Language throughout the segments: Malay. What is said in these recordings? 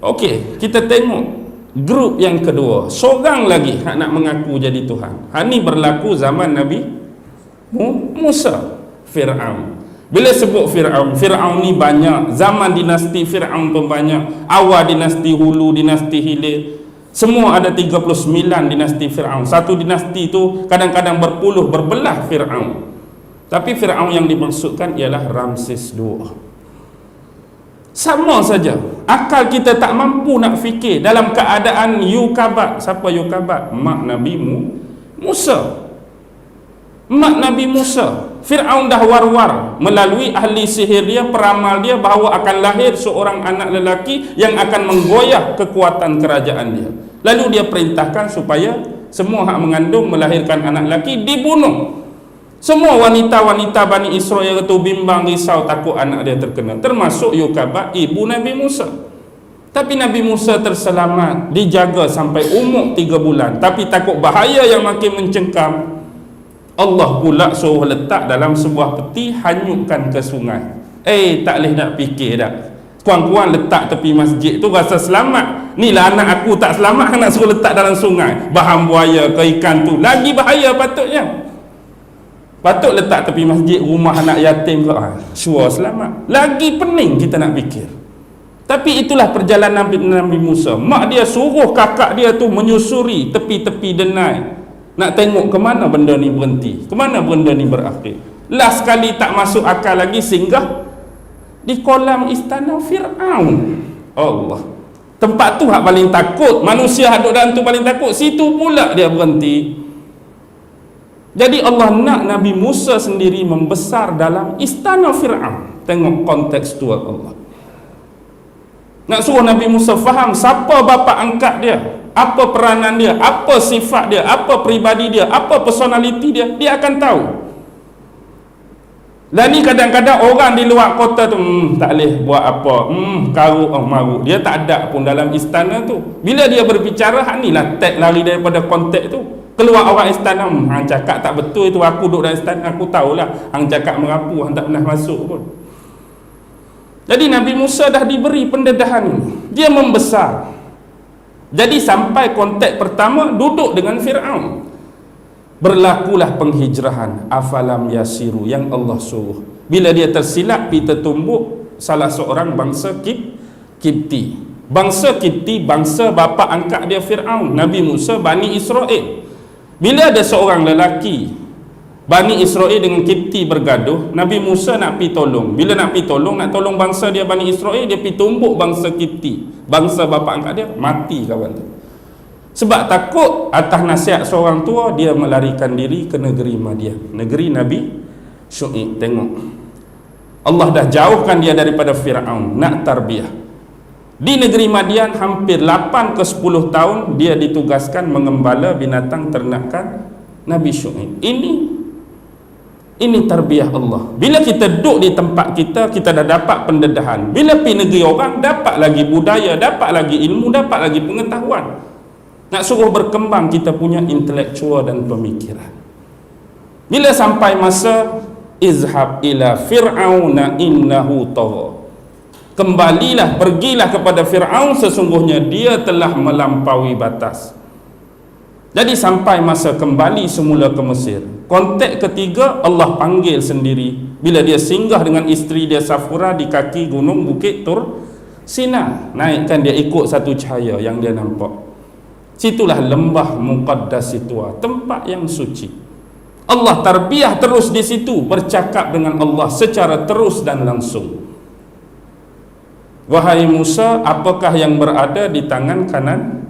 Okey, kita tengok grup yang kedua. Seorang lagi hak nak mengaku jadi Tuhan. Hak ni berlaku zaman Nabi Musa. Fir'aun. Bila sebut Fir'aun, Fir'aun ni banyak. Zaman dinasti Fir'aun pun banyak. Awal dinasti Hulu, dinasti Hilir. Semua ada 39 dinasti Fir'aun. Satu dinasti tu kadang-kadang berpuluh, berbelah Fir'aun. Tapi Fir'aun yang dimaksudkan ialah Ramses II. Sama saja. Akal kita tak mampu nak fikir dalam keadaan Yukabat. Siapa Yukabat? Mak Nabi Musa. Mak Nabi Musa. Fir'aun dah war-war melalui ahli sihir dia, peramal dia, bahawa akan lahir seorang anak lelaki yang akan menggoyah kekuatan kerajaan dia. Lalu dia perintahkan supaya semua hak mengandung melahirkan anak lelaki dibunuh. Semua wanita-wanita Bani Israel itu bimbang, risau, takut anak dia terkena, termasuk Yukabat, ibu Nabi Musa. Tapi Nabi Musa terselamat, dijaga sampai umur 3 bulan. Tapi takut bahaya yang makin mencengkam, Allah pula suruh letak dalam sebuah peti, hanyutkan ke sungai. Tak boleh nak fikir dah. Kuang-kuang letak tepi masjid tu rasa selamat. Ni lah anak aku tak selamat, nak suruh letak dalam sungai. Bahan buaya ke ikan tu lagi bahaya patutnya. Patut letak tepi masjid, rumah anak yatim ke, sure selamat. Lagi pening kita nak fikir. Tapi itulah perjalanan Nabi Musa. Mak dia suruh kakak dia tu menyusuri tepi-tepi denai, nak tengok ke mana benda ni berhenti, ke mana benda ni berakhir. Last sekali tak masuk akal lagi, singgah di kolam istana Fir'aun. Allah, tempat tu hak paling takut. Manusia duduk dalam tu paling takut. Situ pula dia berhenti. Jadi Allah nak Nabi Musa sendiri membesar dalam istana Fir'aun. Tengok kontekstual Allah. Nak suruh Nabi Musa faham siapa bapa angkat dia, apa peranan dia, apa sifat dia, apa peribadi dia, apa personality dia, dia akan tahu. Dan ni kadang-kadang orang di luar kota tu tak boleh buat apa, karuk, maruk. Dia tak ada pun dalam istana tu. Bila dia berbicara, hak ni lah tag lari daripada konteks tu. Keluar orang istana, hang cakap tak betul itu, aku duduk dalam istana, aku tahulah hang cakap merapu, hang tak pernah masuk pun. Jadi Nabi Musa dah diberi pendedahan ini, dia membesar. Jadi sampai konteks pertama duduk dengan Fir'aun, berlakulah penghijrahan. Afalam yasiru, yang Allah suruh. Bila dia tersilap pergi tertumbuk salah seorang bangsa Kipti. Bangsa Kipti, bangsa bapa angkat dia Fir'aun, Nabi Musa, Bani Israel. Bila ada seorang lelaki Bani Israel dengan Kipti bergaduh, Nabi Musa nak pergi tolong. Bila nak pergi tolong, nak tolong bangsa dia Bani Israel, dia pergi tumbuk bangsa Kipti, bangsa bapa angkat dia, mati kawan tu. Sebab takut atas nasihat seorang tua, dia melarikan diri ke negeri Madian, negeri Nabi Syuaib. Tengok, Allah dah jauhkan dia daripada Fir'aun, nak tarbiyah. Di negeri Madian hampir 8 ke 10 tahun dia ditugaskan mengembala binatang ternakan Nabi Syuaib. Ini tarbiyah Allah. Bila kita duduk di tempat kita, kita dah dapat pendedahan. Bila pergi negeri orang, dapat lagi budaya, dapat lagi ilmu, dapat lagi pengetahuan. Nak suruh berkembang kita punya intelektual dan pemikiran. Bila sampai masa izhab ila fir'auna innahu tagha, kembalilah, pergilah kepada Fir'aun, sesungguhnya dia telah melampaui batas. Jadi sampai masa kembali semula ke Mesir. Konteks ketiga, Allah panggil sendiri bila dia singgah dengan isteri dia Safura di kaki gunung Bukit Tur Sina. Naikkan dia ikut satu cahaya yang dia nampak. Situlah lembah Muqaddas Situa, tempat yang suci. Allah tarbiyah terus di situ, bercakap dengan Allah secara terus dan langsung. Wahai Musa, apakah yang berada di tangan kanan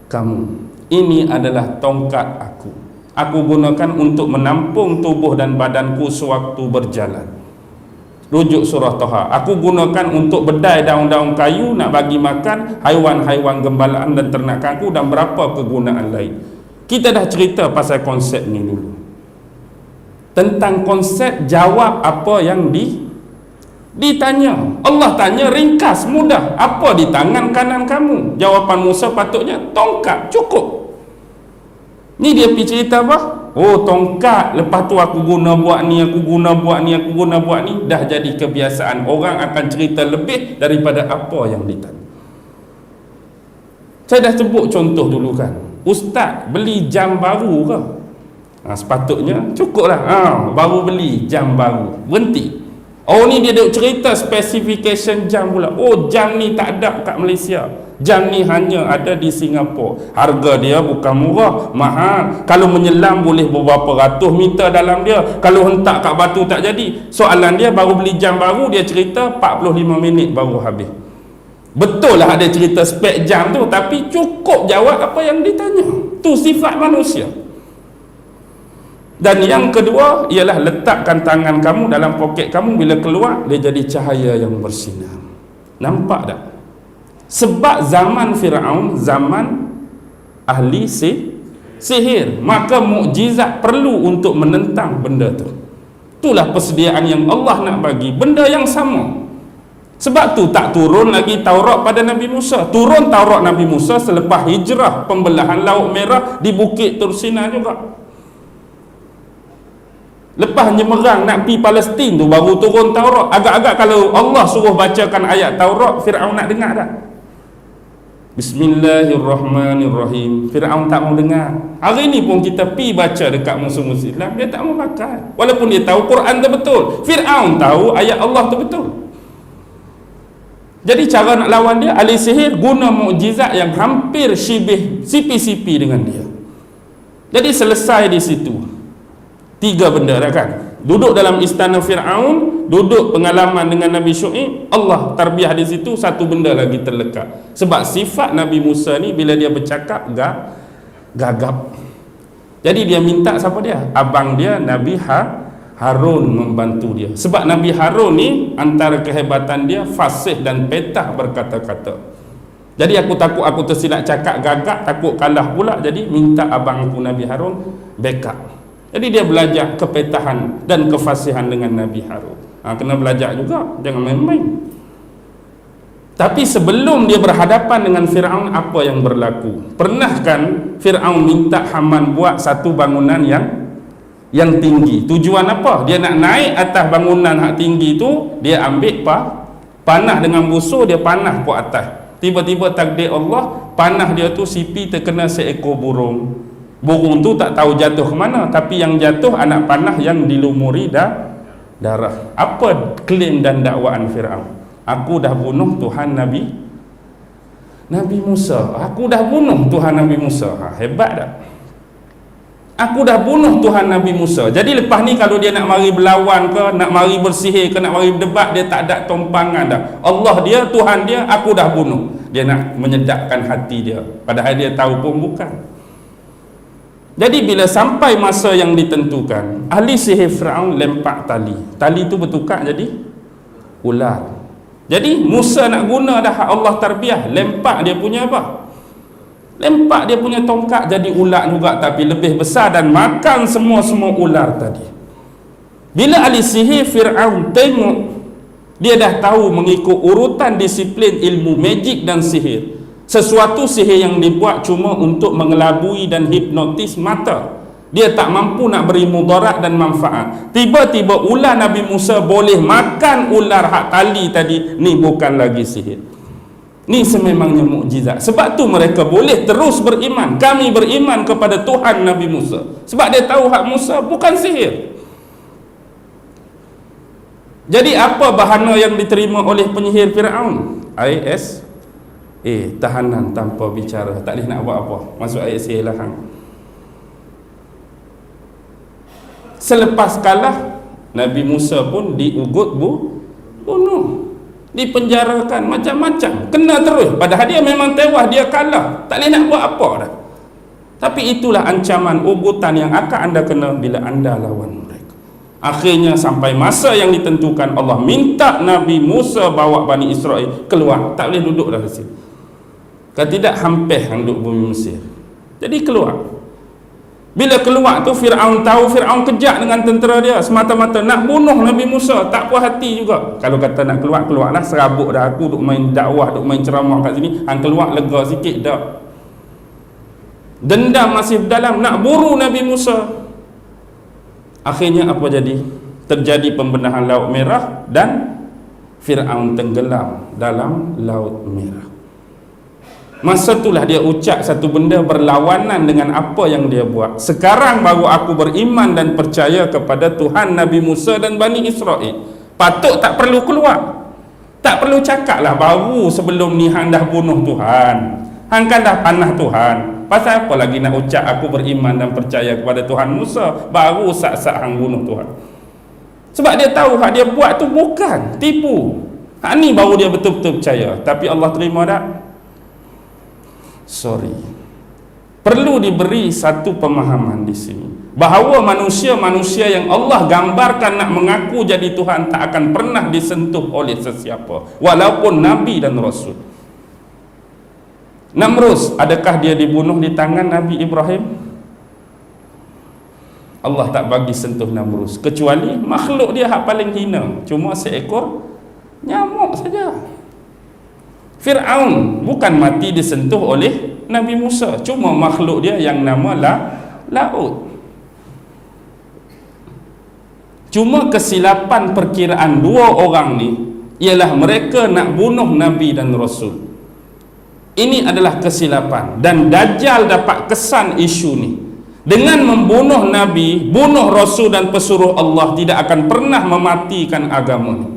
kamu? Ini adalah tongkat aku. Aku gunakan untuk menampung tubuh dan badanku sewaktu berjalan. Rujuk surah Taha. Aku gunakan untuk bedai daun-daun kayu, nak bagi makan haiwan-haiwan gembalaan dan ternakanku, dan berapa kegunaan lain. Kita dah cerita pasal konsep ni dulu. Tentang konsep jawab apa yang ditanya. Allah tanya ringkas, mudah. Apa di tangan kanan kamu? Jawapan Musa patutnya tongkat, cukup. Ni dia pergi cerita apa? Oh, tongkat. Lepas tu aku guna buat ni, aku guna buat ni, aku guna buat ni. Dah jadi kebiasaan. Orang akan cerita lebih daripada apa yang ditanya. Saya dah sebut contoh dulu kan, ustaz beli jam baru ke? Sepatutnya cukuplah, baru beli jam baru, berhenti. Oh ni dia duk cerita specification jam pula. Oh jam ni tak ada kat Malaysia, jam ni hanya ada di Singapura. Harga dia bukan murah, mahal. Kalau menyelam boleh beberapa ratus meter dalam dia. Kalau hentak kat batu tak jadi. Soalan dia baru beli jam baru, dia cerita 45 minit baru habis. Betul lah ada cerita spek jam tu, tapi cukup jawab apa yang ditanya. Tu sifat manusia. Dan yang kedua ialah letakkan tangan kamu dalam poket kamu, bila keluar dia jadi cahaya yang bersinar. Nampak tak? Sebab zaman Firaun zaman ahli sihir, maka mukjizat perlu untuk menentang benda tu. Itulah persediaan yang Allah nak bagi, benda yang sama. Sebab tu tak turun lagi Taurat pada Nabi Musa. Turun Taurat Nabi Musa selepas hijrah pembelahan Laut Merah di Bukit Tursina juga. Lepas nyemerang nak pergi Palestin tu baru turun Taurat. Agak-agak kalau Allah suruh bacakan ayat Taurat, Firaun nak dengar tak? Bismillahirrahmanirrahim. Firaun tak mau dengar. Hari ni pun kita pergi baca dekat musuh-musuh Islam, dia tak mau pakai. Walaupun dia tahu Quran tu betul. Firaun tahu ayat Allah tu betul. Jadi cara nak lawan dia, ahli sihir guna mukjizat yang hampir sipi-sipi dengan dia. Jadi selesai di situ. 3 benda dah kan. Duduk dalam istana Firaun, duduk pengalaman dengan Nabi Syuaib, Allah tarbiyah di situ. 1 benda lagi terlekat. Sebab sifat Nabi Musa ni bila dia bercakap gagap. Jadi dia minta siapa dia? Abang dia Nabi Harun membantu dia. Sebab Nabi Harun ni antara kehebatan dia fasih dan petah berkata-kata. Jadi aku takut aku tersilap cakap gagap, takut kalah pula. Jadi minta abang aku Nabi Harun backup. Jadi dia belajar kepetahan dan kefasihan dengan Nabi Harun. Kena belajar juga, jangan main-main. Tapi sebelum dia berhadapan dengan Firaun, apa yang berlaku? Pernah kan Firaun minta Haman buat satu bangunan yang tinggi. Tujuan apa? Dia nak naik atas bangunan hak tinggi tu, dia ambil panah dengan busur, dia panah ke atas. Tiba-tiba takdir Allah, panah dia tu sipi terkena seekor burung. Burung tu tak tahu jatuh ke mana, tapi yang jatuh anak panah yang dilumuri darah. Apa klaim dan dakwaan Firaun? Aku dah bunuh Tuhan Nabi Musa. Aku dah bunuh Tuhan Nabi Musa. Hebat tak? Aku dah bunuh Tuhan Nabi Musa. Jadi lepas ni kalau dia nak mari berlawan ke, nak mari bersihir ke, nak mari berdebat, dia tak ada tumpangan dah. Allah dia, Tuhan dia, aku dah bunuh. Dia nak menyedapkan hati dia, padahal dia tahu pun bukan. Jadi bila sampai masa yang ditentukan, ahli sihir Firaun lempak tali. Tali tu bertukar jadi ular. Jadi Musa nak guna dah hak Allah tarbiyah, lempak dia punya apa? Lempak dia punya tongkat jadi ular juga, tapi lebih besar dan makan semua ular tadi. Bila ahli sihir Firaun tengok, dia dah tahu mengikut urutan disiplin ilmu magic dan sihir. Sesuatu sihir yang dibuat cuma untuk mengelabui dan hipnotis mata. Dia tak mampu nak beri mudarat dan manfaat. Tiba-tiba ular Nabi Musa boleh makan ular hak tali tadi. Ni bukan lagi sihir, ni sememangnya mukjizat. Sebab tu mereka boleh terus beriman. Kami beriman kepada Tuhan Nabi Musa, sebab dia tahu hak Musa bukan sihir. Jadi apa bahana yang diterima oleh penyihir Firaun? Tahanan tanpa bicara, tak boleh nak buat apa. Masuk ayat sihir lah hang. Selepas kalah, Nabi Musa pun diugut bunuh, dipenjarakan macam-macam, kena terus. Padahal dia memang tewas, dia kalah, tak boleh nak buat apa dah. Tapi itulah ancaman ugutan yang akan anda kena bila anda lawan mereka. Akhirnya sampai masa yang ditentukan, Allah minta Nabi Musa bawa Bani Israel keluar. Tak boleh duduk dah di sini. Kalau tidak hampir hang duduk bumi Mesir. Jadi keluar. Bila keluar tu Firaun tahu, Firaun kejak dengan tentera dia, semata-mata nak bunuh Nabi Musa, tak puas hati juga. Kalau kata nak keluar, keluarlah, serabut dah aku duk main dakwah, duk main ceramah kat sini, hang keluar lega sikit dah. Dendam masih dalam, nak buru Nabi Musa. Akhirnya apa jadi? Terjadi pembenahan Laut Merah dan Firaun tenggelam dalam Laut Merah. Masa itulah dia ucap satu benda berlawanan dengan apa yang dia buat. Sekarang baru aku beriman dan percaya kepada Tuhan Nabi Musa dan Bani Israel. Patut tak perlu keluar, tak perlu cakap lah baru sebelum ni hang dah bunuh Tuhan, hang kan dah panah Tuhan. Pasal apa lagi nak ucap aku beriman dan percaya kepada Tuhan Musa, baru sak-sak hang bunuh Tuhan. Sebab dia tahu hak dia buat tu bukan tipu. Hak ni baru dia betul-betul percaya. Tapi Allah terima tak? Sorry. Perlu diberi satu pemahaman di sini, bahawa manusia-manusia yang Allah gambarkan nak mengaku jadi Tuhan tak akan pernah disentuh oleh sesiapa, walaupun Nabi dan Rasul. Namrus, adakah dia dibunuh di tangan Nabi Ibrahim? Allah tak bagi sentuh Namrus, kecuali makhluk dia hak paling hina, cuma seekor nyamuk saja. Fir'aun bukan mati disentuh oleh Nabi Musa, cuma makhluk dia yang nama laut. Cuma kesilapan perkiraan dua orang ni ialah mereka nak bunuh Nabi dan Rasul. Ini adalah kesilapan, dan Dajjal dapat kesan isu ni. Dengan membunuh Nabi, bunuh Rasul dan pesuruh Allah, tidak akan pernah mematikan agama ni.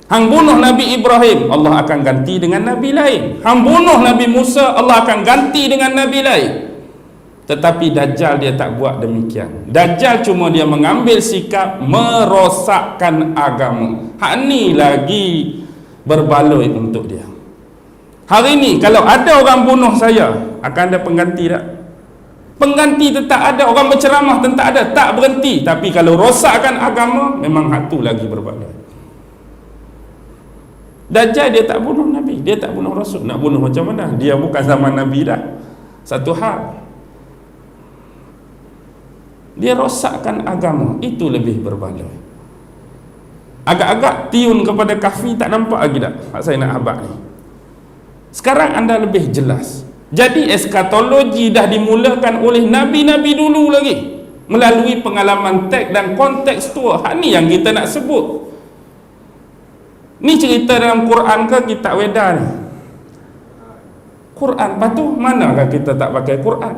Hang bunuh Nabi Ibrahim, Allah akan ganti dengan Nabi lain. Hang bunuh Nabi Musa, Allah akan ganti dengan Nabi lain. Tetapi Dajjal dia tak buat demikian. Dajjal cuma dia mengambil sikap merosakkan agama. Hak ni lagi berbaloi untuk dia. Hari ni kalau ada orang bunuh saya, akan ada pengganti tak? Pengganti tetap ada. Orang berceramah tetap ada, tak berhenti. Tapi kalau rosakkan agama, memang hak tu lagi berbaloi. Dajjal dia tak bunuh Nabi, dia tak bunuh Rasul. Nak bunuh macam mana? Dia bukan zaman Nabi dah. Satu hal, dia rosakkan agama, itu lebih berbaloi. Agak-agak tiun kepada kafir tak nampak lagi tak? Hak saya nak habaq ni. Sekarang anda lebih jelas. Jadi eskatologi dah dimulakan oleh Nabi-Nabi dulu lagi, melalui pengalaman teks dan kontekstual. Hak ni yang kita nak sebut. Ni cerita dalam Quran ke kitab Weda ni? Quran. Patuh manakah kita tak pakai Quran?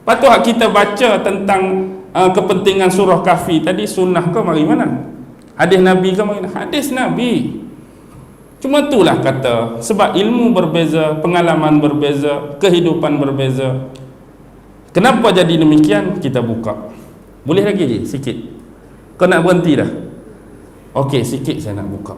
Patuh kita baca tentang kepentingan surah Kahfi tadi, sunnah ke mari mana? Hadis Nabi ke mari mana? Hadis Nabi. Cuma itulah kata, sebab ilmu berbeza, pengalaman berbeza, kehidupan berbeza. Kenapa jadi demikian? Kita buka. Boleh lagi je sikit? Kau nak berhenti dah? Okey, sikit saya nak buka.